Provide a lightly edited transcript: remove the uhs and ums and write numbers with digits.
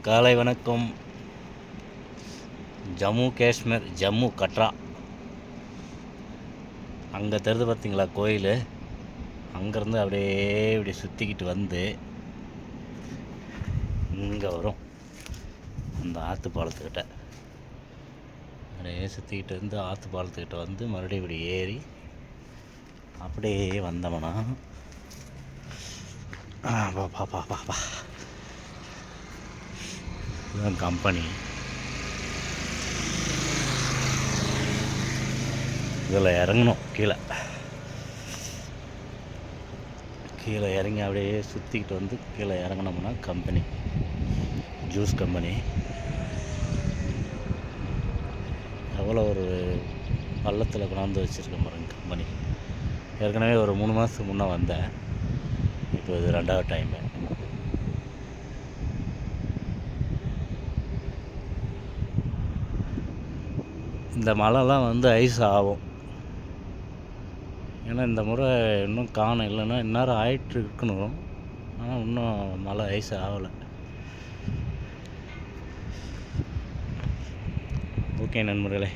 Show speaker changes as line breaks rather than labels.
காலை வணக்கம். ஜம்மு காஷ்மீர், ஜம்மு கட்ரா. அங்கே தெரிது பார்த்தீங்களா கோயில்? அங்கேருந்து அப்படியே இப்படி சுற்றிக்கிட்டு வந்து இங்கே வரும் அந்த ஆற்று பாலத்துக்கிட்ட. அப்படியே சுற்றிக்கிட்டு வந்து ஆற்று பாலத்துக்கிட்ட வந்து மறுபடியும் இப்படி ஏறி அப்படியே வந்தோம்னா பாப்பா இதுதான் கம்பெனி. இதில் இறங்கணும் கீழே இறங்கி அப்படியே சுற்றிக்கிட்டு வந்து கீழே இறங்கினோம்னா கம்பெனி, ஜூஸ் கம்பெனி. எவ்வளோ ஒரு பள்ளத்தில் கொண்டாந்து வச்சுருக்கேன் பாருங்க கம்பெனி. ஏற்கனவே ஒரு 3 மாதத்துக்கு முன்னே வந்தேன். இப்போ இது 2வது டைமு. இந்த மழைலாம் வந்து ஐஸ் ஆகும். ஏன்னா இந்த முறை இன்னும் காணும், இல்லைன்னா இந்நேரம் ஆயிட்டு இருக்கணும். ஆனால் இன்னும் மழை ஐஸ் ஆகலை. ஓகே நண்பர்களே.